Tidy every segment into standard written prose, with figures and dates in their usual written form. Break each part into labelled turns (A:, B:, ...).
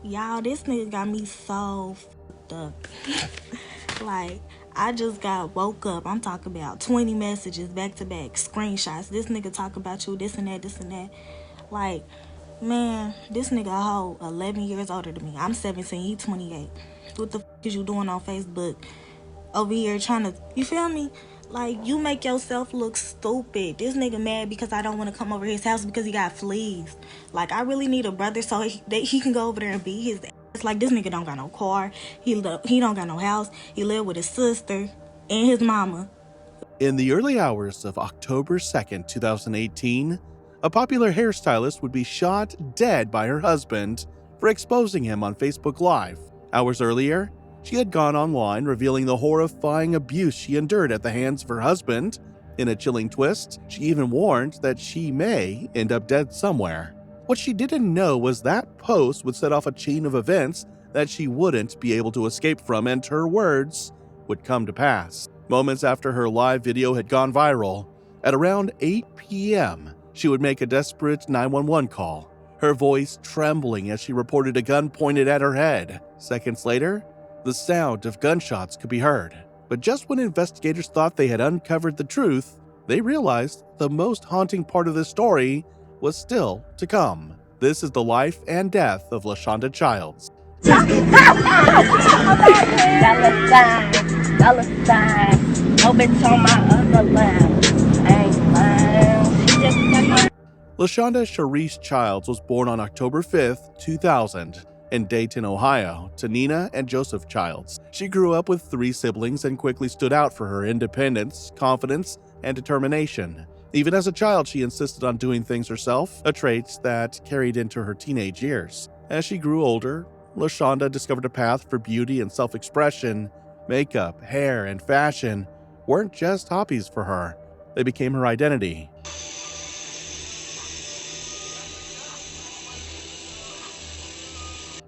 A: Y'all, this nigga got me so fucked up. Like, I just got woke up. I'm talking about 20 messages back to back, screenshots. This nigga talk about you, this and that, this and that. Like, man, this nigga a hoe 11 years older than me. I'm 17, he 28. What the fuck is you doing on Facebook? Over here trying to, you feel me? Like, you make yourself look stupid. This nigga mad because I don't want to come over his house because he got fleas. Like, I really need a brother so he can go over there and beat his ass. Like, this nigga don't got no car. He don't got no house. He live with his sister and his mama.
B: In the early hours of October 2nd, 2018, a popular hairstylist would be shot dead by her husband for exposing him on Facebook Live. Hours earlier, she had gone online revealing the horrifying abuse she endured at the hands of her husband. In a chilling twist, she even warned that she may end up dead somewhere. What she didn't know was that post would set off a chain of events that she wouldn't be able to escape from, and her words would come to pass. Moments after her live video had gone viral, at around 8 p.m., she would make a desperate 911 call, her voice trembling as she reported a gun pointed at her head. Seconds later, the sound of gunshots could be heard. But just when investigators thought they had uncovered the truth, they realized the most haunting part of the story was still to come. This is the life and death of LaShonda Childs.
C: Dollar sign, hope it's on my other line. Ain't lying. She just
B: LaShonda Sharice Childs was born on October 5th, 2000, in Dayton, Ohio, to Nina and Joseph Childs. She grew up with 3 siblings and quickly stood out for her independence, confidence, and determination. Even as a child, she insisted on doing things herself, a trait that carried into her teenage years. As she grew older, LaShonda discovered a path for beauty and self-expression. Makeup, hair, and fashion weren't just hobbies for her. They became her identity.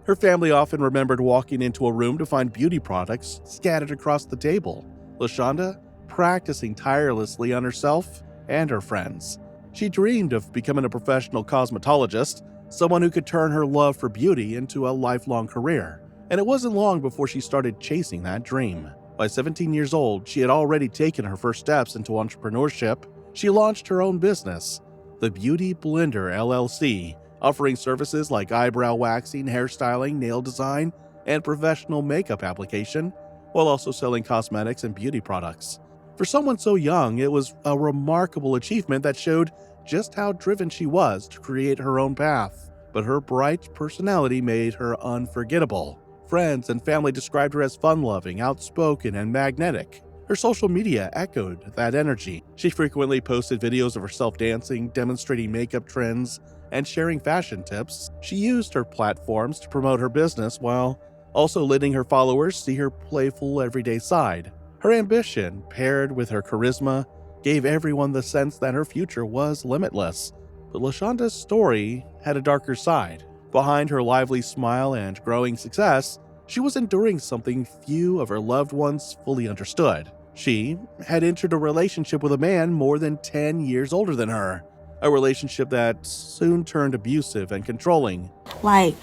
B: Her family often remembered walking into a room to find beauty products scattered across the table. LaShonda practicing tirelessly on herself and her friends. She dreamed of becoming a professional cosmetologist, someone who could turn her love for beauty into a lifelong career. And it wasn't long before she started chasing that dream. By 17 years old, she had already taken her first steps into entrepreneurship. She launched her own business, the Beauty Blender LLC, offering services like eyebrow waxing, hairstyling, nail design, and professional makeup application, while also selling cosmetics and beauty products. For someone so young, it was a remarkable achievement that showed just how driven she was to create her own path. But her bright personality made her unforgettable. Friends and family described her as fun-loving, outspoken, and magnetic. Her social media echoed that energy. She frequently posted videos of herself dancing, demonstrating makeup trends, and sharing fashion tips. She used her platforms to promote her business while also letting her followers see her playful, everyday side. Her ambition, paired with her charisma, gave everyone the sense that her future was limitless. But LaShonda's story had a darker side. Behind her lively smile and growing success, she was enduring something few of her loved ones fully understood. She had entered a relationship with a man more than 10 years older than her. A relationship that soon turned abusive and controlling.
A: Like,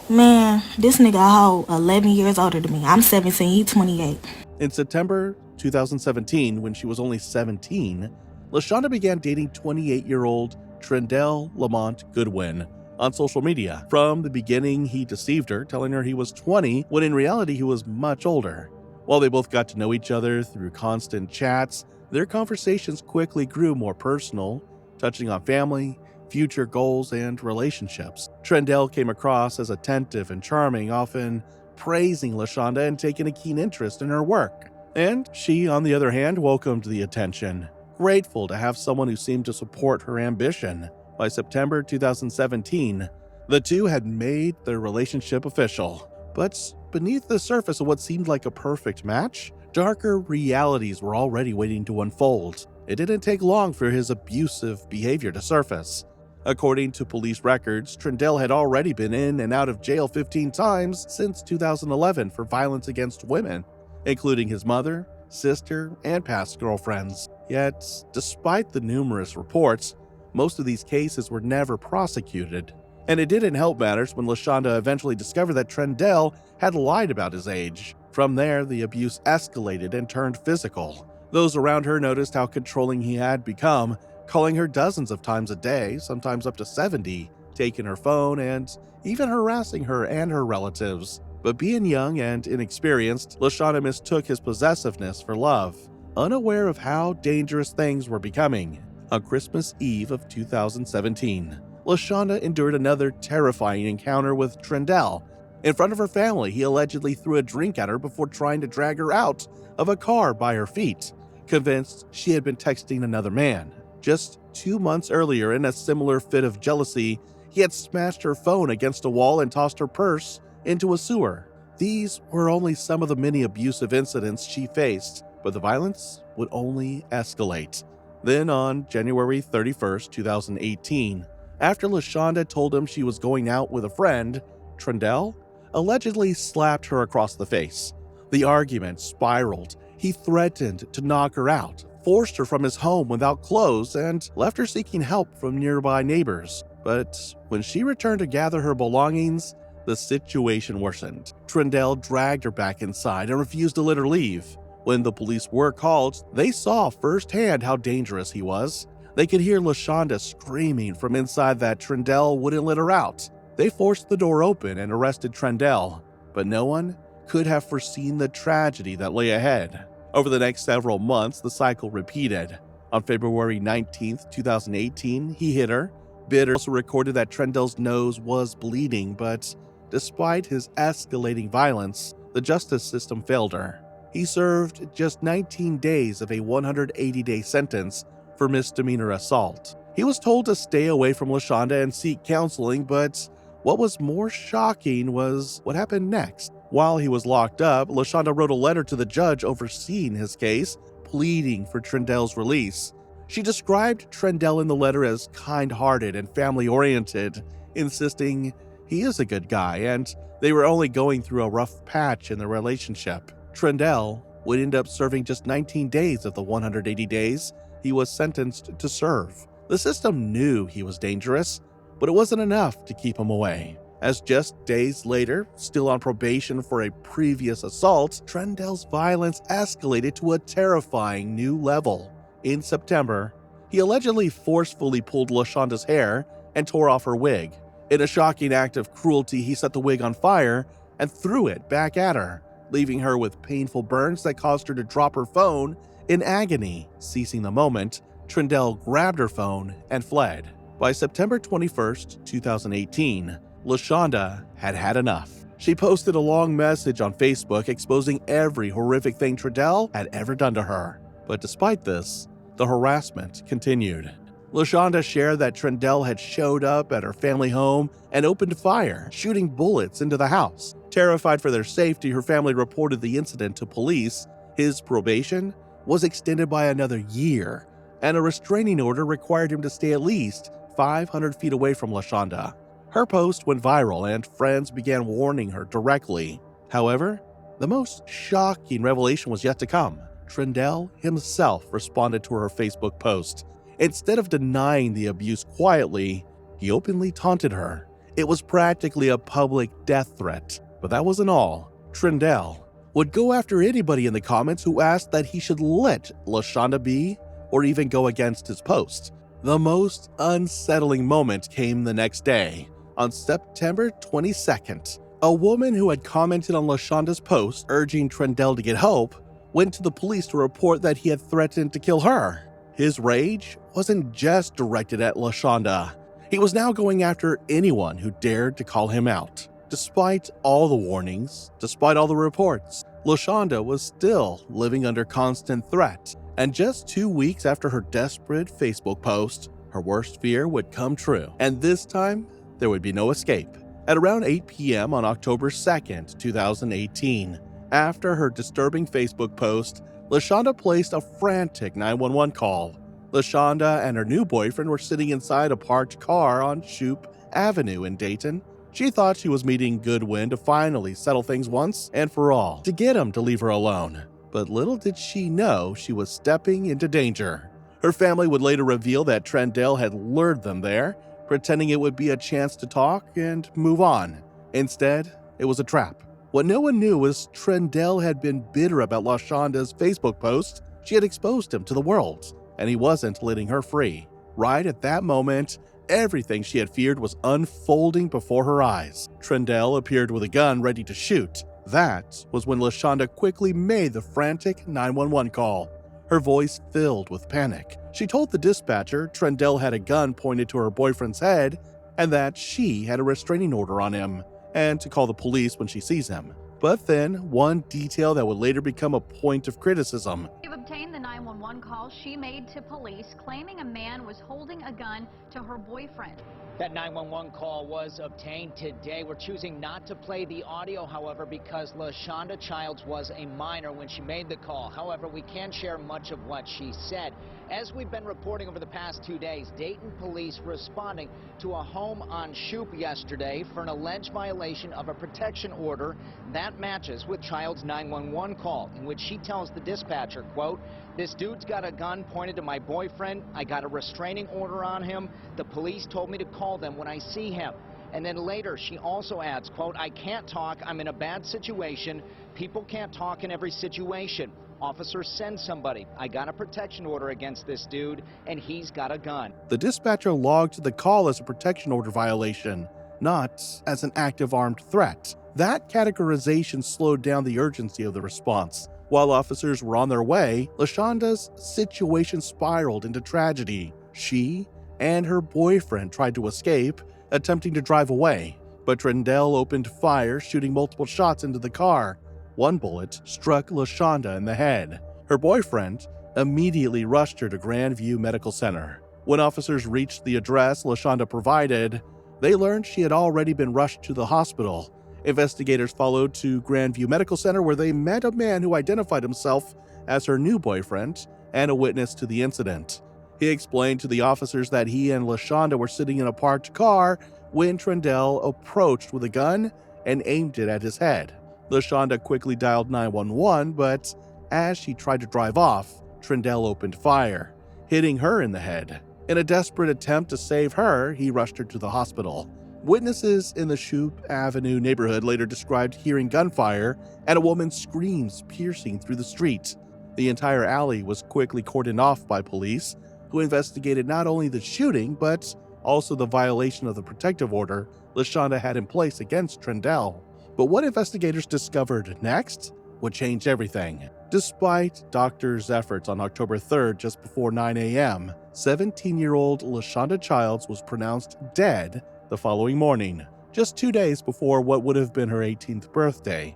A: man, this nigga a hoe 11 years older than me. I'm 17, he 28.
B: In September 2017, when she was only 17, LaShonda began dating 28-year-old Trendell Lamont Goodwin on social media. From the beginning, he deceived her, telling her he was 20, when in reality he was much older. While they both got to know each other through constant chats, their conversations quickly grew more personal, touching on family, future goals, and relationships. Trendell came across as attentive and charming, often praising LaShonda and taking a keen interest in her work. And she, on the other hand, welcomed the attention, grateful to have someone who seemed to support her ambition. By September 2017, the two had made their relationship official. But beneath the surface of what seemed like a perfect match, darker realities were already waiting to unfold. It didn't take long for his abusive behavior to surface. According to police records, Trendell had already been in and out of jail 15 times since 2011 for violence against women, including his mother, sister, and past girlfriends. Yet, despite the numerous reports, most of these cases were never prosecuted. And it didn't help matters when LaShonda eventually discovered that Trendell had lied about his age. From there, the abuse escalated and turned physical. Those around her noticed how controlling he had become, calling her dozens of times a day, sometimes up to 70, taking her phone, and even harassing her and her relatives. But being young and inexperienced, LaShonda mistook his possessiveness for love, unaware of how dangerous things were becoming. On Christmas Eve of 2017, LaShonda endured another terrifying encounter with Trendell. In front of her family, he allegedly threw a drink at her before trying to drag her out of a car by her feet, convinced she had been texting another man. Just 2 months earlier, in a similar fit of jealousy, he had smashed her phone against a wall and tossed her purse into a sewer. These were only some of the many abusive incidents she faced, but the violence would only escalate. Then on January 31st, 2018, after LaShonda told him she was going out with a friend, Trendell allegedly slapped her across the face. The argument spiraled. He threatened to knock her out, forced her from his home without clothes, and left her seeking help from nearby neighbors. But when she returned to gather her belongings, the situation worsened. Trendell dragged her back inside and refused to let her leave. When the police were called, they saw firsthand how dangerous he was. They could hear LaShonda screaming from inside that Trendell wouldn't let her out. They forced the door open and arrested Trendell, but no one could have foreseen the tragedy that lay ahead. Over the next several months, the cycle repeated. On February 19th, 2018, he hit her. Bitter also recorded that Trendell's nose was bleeding, but despite his escalating violence, the justice system failed her. He served just 19 days of a 180-day sentence for misdemeanor assault. He was told to stay away from LaShonda and seek counseling, but what was more shocking was what happened next. While he was locked up, LaShonda wrote a letter to the judge overseeing his case, pleading for Trendell's release. She described Trendell in the letter as kind-hearted and family-oriented, insisting he is a good guy and they were only going through a rough patch in their relationship. Trendell would end up serving just 19 days of the 180 days he was sentenced to serve. The system knew he was dangerous, but it wasn't enough to keep him away. As just days later, still on probation for a previous assault, Trendell's violence escalated to a terrifying new level. In September, he allegedly forcefully pulled LaShonda's hair and tore off her wig. In a shocking act of cruelty, he set the wig on fire and threw it back at her, leaving her with painful burns that caused her to drop her phone in agony. Seizing the moment, Trendell grabbed her phone and fled. By September 21st, 2018, LaShonda had had enough. She posted a long message on Facebook exposing every horrific thing Trendell had ever done to her. But despite this, the harassment continued. LaShonda shared that Trendell had showed up at her family home and opened fire, shooting bullets into the house. Terrified for their safety, her family reported the incident to police. His probation was extended by another year, and a restraining order required him to stay at least 500 feet away from LaShonda. Her post went viral and friends began warning her directly. However, the most shocking revelation was yet to come. Trendell himself responded to her Facebook post. Instead of denying the abuse quietly, he openly taunted her. It was practically a public death threat. But that wasn't all. Trendell would go after anybody in the comments who asked that he should let LaShonda be or even go against his post. The most unsettling moment came the next day. On September 22nd, a woman who had commented on LaShonda's post urging Trendell to get help went to the police to report that he had threatened to kill her. His rage wasn't just directed at LaShonda. He was now going after anyone who dared to call him out. Despite all the warnings, despite all the reports, LaShonda was still living under constant threat. And just 2 weeks after her desperate Facebook post, her worst fear would come true. And this time, there would be no escape. At around 8 p.m. on October 2nd, 2018, after her disturbing Facebook post, LaShonda placed a frantic 911 call. LaShonda and her new boyfriend were sitting inside a parked car on Shoup Avenue in Dayton. She thought she was meeting Goodwin to finally settle things once and for all, to get him to leave her alone. But little did she know she was stepping into danger. Her family would later reveal that Trendell had lured them there, pretending it would be a chance to talk and move on. Instead, it was a trap. What no one knew was Trendell had been bitter about LaShonda's Facebook post. She had exposed him to the world, and he wasn't letting her free. Right at that moment, everything she had feared was unfolding before her eyes. Trendell appeared with a gun ready to shoot. That was when LaShonda quickly made the frantic 911 call, her voice filled with panic. She told the dispatcher Trendell had a gun pointed to her boyfriend's head and that she had a restraining order on him, and to call the police when she sees him. But then, one detail that would later become a point of criticism.
D: We've obtained the 911 call she made to police claiming a man was holding a gun to her boyfriend.
E: That 911 call was obtained today. We're choosing not to play the audio, however, because LaShonda Childs was a minor when she made the call. However, we can share much of what she said. As we've been reporting over the past 2 days, Dayton police responding to a home on Shoup yesterday for an alleged violation of a protection order that matches with Childs' 911 call, in which she tells the dispatcher, quote, "This dude's got a gun pointed to my boyfriend. I got a restraining order on him. The police told me to call them when I see him." And then later she also adds, quote, "I can't talk. I'm in a bad situation. People can't talk in every situation. Officers send somebody. I got a protection order against this dude, and he's got a gun."
B: The dispatcher logged the call as a protection order violation, not as an active armed threat. That categorization slowed down the urgency of the response. While officers were on their way, LaShonda's situation spiraled into tragedy. She and her boyfriend tried to escape, attempting to drive away, but Trendell opened fire, shooting multiple shots into the car. One bullet struck LaShonda in the head. Her boyfriend immediately rushed her to Grandview Medical Center. When officers reached the address LaShonda provided, they learned she had already been rushed to the hospital. Investigators followed to Grandview Medical Center, where they met a man who identified himself as her new boyfriend and a witness to the incident. He explained to the officers that he and LaShonda were sitting in a parked car when Trendell approached with a gun and aimed it at his head. LaShonda quickly dialed 911, but as she tried to drive off, Trendell opened fire, hitting her in the head. In a desperate attempt to save her, he rushed her to the hospital. Witnesses in the Shoup Avenue neighborhood later described hearing gunfire and a woman's screams piercing through the street. The entire alley was quickly cordoned off by police, who investigated not only the shooting, but also the violation of the protective order LaShonda had in place against Trendell. But what investigators discovered next would change everything. Despite doctors' efforts on October 3rd, just before 9 a.m., 17-year-old LaShonda Childs was pronounced dead the following morning, just 2 days before what would have been her 18th birthday.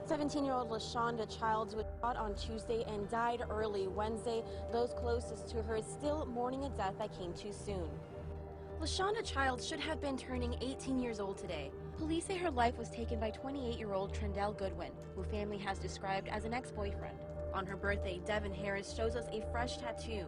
F: 17-year-old LaShonda Childs was shot on Tuesday and died early Wednesday. Those closest to her still mourning a death that came too soon. LaShonda Childs should have been turning 18 years old today. Police say her life was taken by 28-year-old Trendell Goodwin, who family has described as an ex-boyfriend. On her birthday, Devin Harris shows us a fresh tattoo.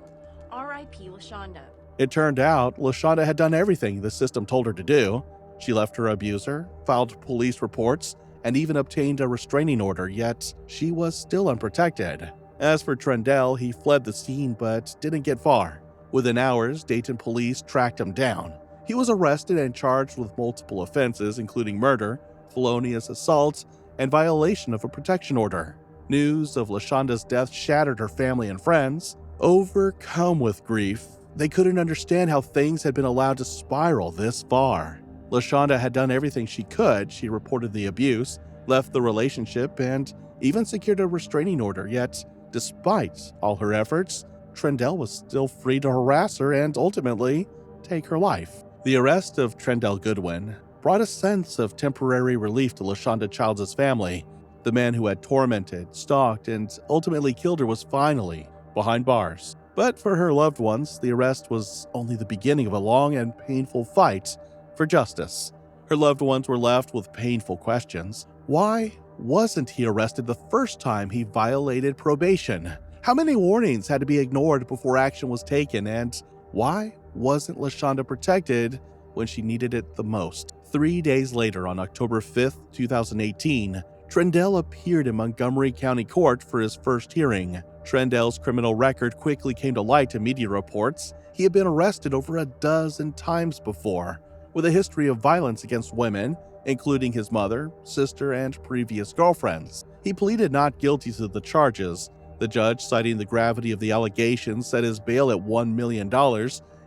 F: R.I.P. LaShonda.
B: It turned out LaShonda had done everything the system told her to do. She left her abuser, filed police reports, and even obtained a restraining order, yet she was still unprotected. As for Trendell, he fled the scene but didn't get far. Within hours, Dayton police tracked him down. He was arrested and charged with multiple offenses, including murder, felonious assault, and violation of a protection order. News of LaShonda's death shattered her family and friends. Overcome with grief, they couldn't understand how things had been allowed to spiral this far. LaShonda had done everything she could. She reported the abuse, left the relationship, and even secured a restraining order. Yet, despite all her efforts, Trendell was still free to harass her and ultimately take her life. The arrest of Trendell Goodwin brought a sense of temporary relief to LaShonda Childs' family. The man who had tormented, stalked, and ultimately killed her was finally behind bars. But for her loved ones, the arrest was only the beginning of a long and painful fight for justice. Her loved ones were left with painful questions. Why wasn't he arrested the first time he violated probation? How many warnings had to be ignored before action was taken? And why wasn't LaShonda protected when she needed it the most? 3 days later, on October 5th, 2018, Trendell appeared in Montgomery County Court for his first hearing. Trendell's criminal record quickly came to light in media reports. He had been arrested over a dozen times before, with a history of violence against women, including his mother, sister, and previous girlfriends. He pleaded not guilty to the charges. The judge, citing the gravity of the allegations, set his bail at $1 million,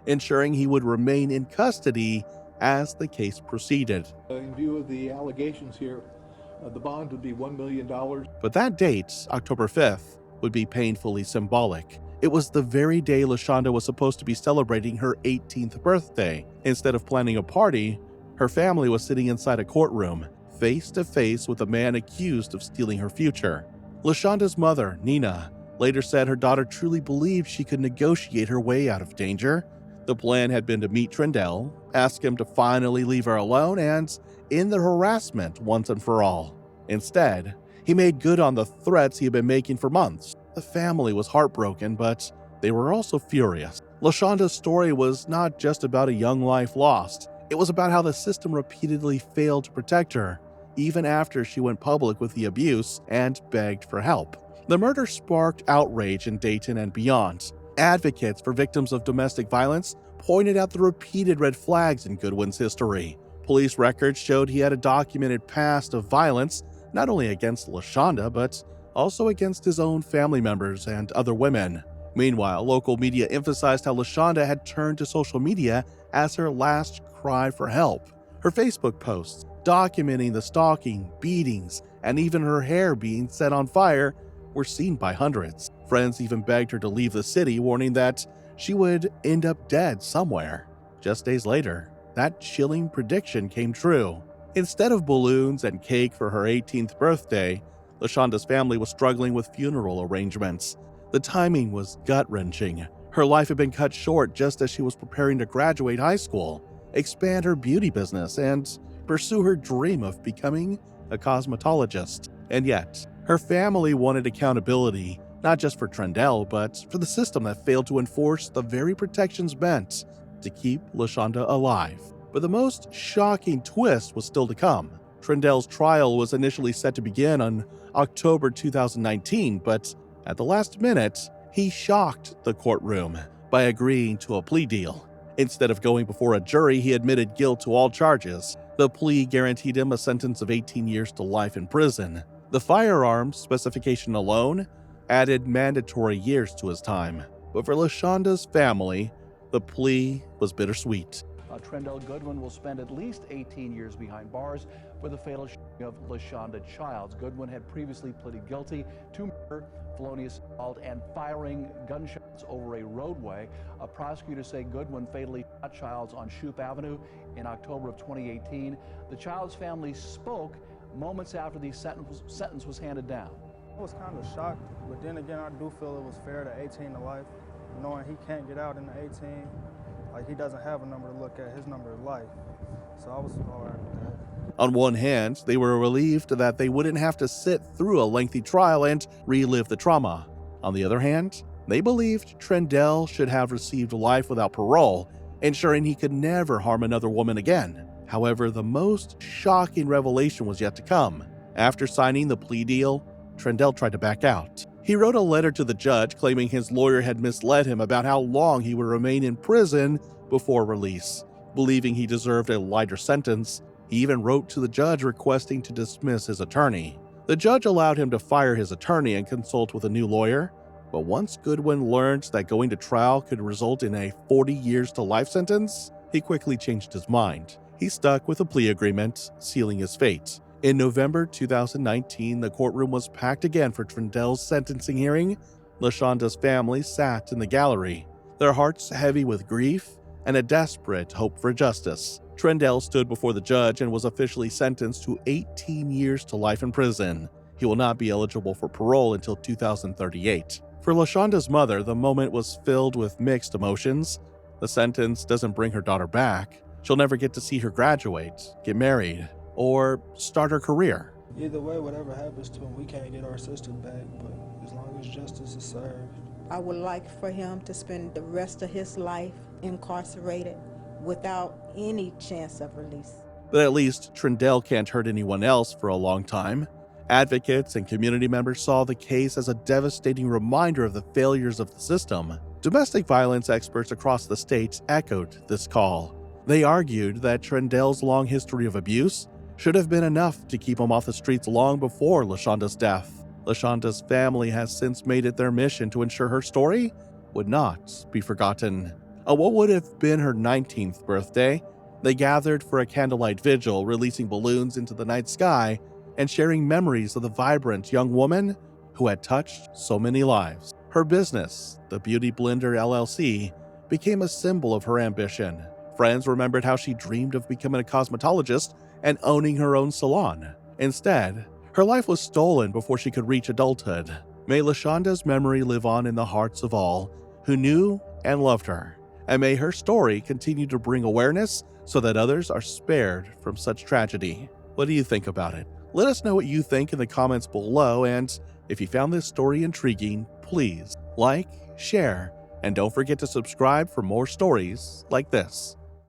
B: ensuring he would remain in custody as the case proceeded.
G: In view of the allegations here, the bond would be $1 million.
B: But that date, October 5th, would be painfully symbolic. It was the very day LaShonda was supposed to be celebrating her 18th birthday. Instead of planning a party, her family was sitting inside a courtroom, face to face with a man accused of stealing her future. LaShonda's mother, Nina, later said her daughter truly believed she could negotiate her way out of danger. The plan had been to meet Trendell, ask him to finally leave her alone, and end the harassment once and for all. Instead, he made good on the threats he had been making for months. The family was heartbroken, but they were also furious. LaShonda's story was not just about a young life lost. It was about how the system repeatedly failed to protect her, even after she went public with the abuse and begged for help. The murder sparked outrage in Dayton and beyond. Advocates for victims of domestic violence pointed out the repeated red flags in Goodwin's history. Police records showed he had a documented past of violence, not only against LaShonda, but also against his own family members and other women. Meanwhile, local media emphasized how LaShonda had turned to social media as her last cry for help. Her Facebook posts, documenting the stalking, beatings, and even her hair being set on fire, were seen by hundreds. Friends even begged her to leave the city, warning that she would end up dead somewhere. Just days later, that chilling prediction came true. Instead of balloons and cake for her 18th birthday, LaShonda's family was struggling with funeral arrangements. The timing was gut-wrenching. Her life had been cut short just as she was preparing to graduate high school, expand her beauty business, and pursue her dream of becoming a cosmetologist. And yet, her family wanted accountability, not just for Trendell, but for the system that failed to enforce the very protections meant to keep LaShonda alive. But the most shocking twist was still to come. Trendell's trial was initially set to begin on October 2019, but at the last minute, he shocked the courtroom by agreeing to a plea deal. Instead of going before a jury, he admitted guilt to all charges. The plea guaranteed him a sentence of 18 years to life in prison. The firearms specification alone added mandatory years to his time. But for LaShonda's family, the plea was bittersweet.
H: Trendell Goodwin will spend at least 18 years behind bars for the fatal shooting of LaShonda Childs. Goodwin had previously pleaded guilty to murder, felonious assault, and firing gunshots over a roadway. Prosecutors say Goodwin fatally shot Childs on Shoup Avenue in October of 2018. The Childs family spoke moments after the sentence was handed down.
I: I was kind of shocked, but then again, I do feel it was fair to 18 to life, knowing he can't get out in the 18. Like, he doesn't have a number to look at, his number is life. So I was all right with that.
B: On one hand, they were relieved that they wouldn't have to sit through a lengthy trial and relive the trauma. On the other hand, they believed Trendell should have received life without parole, ensuring he could never harm another woman again. However, the most shocking revelation was yet to come. After signing the plea deal, Trendell tried to back out. He wrote a letter to the judge claiming his lawyer had misled him about how long he would remain in prison before release. Believing he deserved a lighter sentence, he even wrote to the judge requesting to dismiss his attorney. The judge allowed him to fire his attorney and consult with a new lawyer, but once Goodwin learned that going to trial could result in a 40 years to life sentence, he quickly changed his mind. He stuck with a plea agreement, sealing his fate. In November 2019, the courtroom was packed again for Trendell's sentencing hearing. LaShonda's family sat in the gallery, their hearts heavy with grief and a desperate hope for justice. Trendell stood before the judge and was officially sentenced to 18 years to life in prison. He will not be eligible for parole until 2038. For LaShonda's mother, the moment was filled with mixed emotions. The sentence doesn't bring her daughter back. She'll never get to see her graduate, get married, or start her career.
I: Either way, whatever happens to him, we can't get our sister back, but as long as justice is served.
J: I would like for him to spend the rest of his life incarcerated without any chance of release.
B: But at least Trendell can't hurt anyone else for a long time. Advocates and community members saw the case as a devastating reminder of the failures of the system. Domestic violence experts across the states echoed this call. They argued that Trendell's long history of abuse should have been enough to keep him off the streets long before LaShonda's death. LaShonda's family has since made it their mission to ensure her story would not be forgotten. On what would have been her 19th birthday, they gathered for a candlelight vigil, releasing balloons into the night sky and sharing memories of the vibrant young woman who had touched so many lives. Her business, the Beauty Blender LLC, became a symbol of her ambition. Friends remembered how she dreamed of becoming a cosmetologist and owning her own salon. Instead, her life was stolen before she could reach adulthood. May LaShonda's memory live on in the hearts of all who knew and loved her, and may her story continue to bring awareness so that others are spared from such tragedy. What do you think about it? Let us know what you think in the comments below, and if you found this story intriguing, please like, share, and don't forget to subscribe for more stories like this.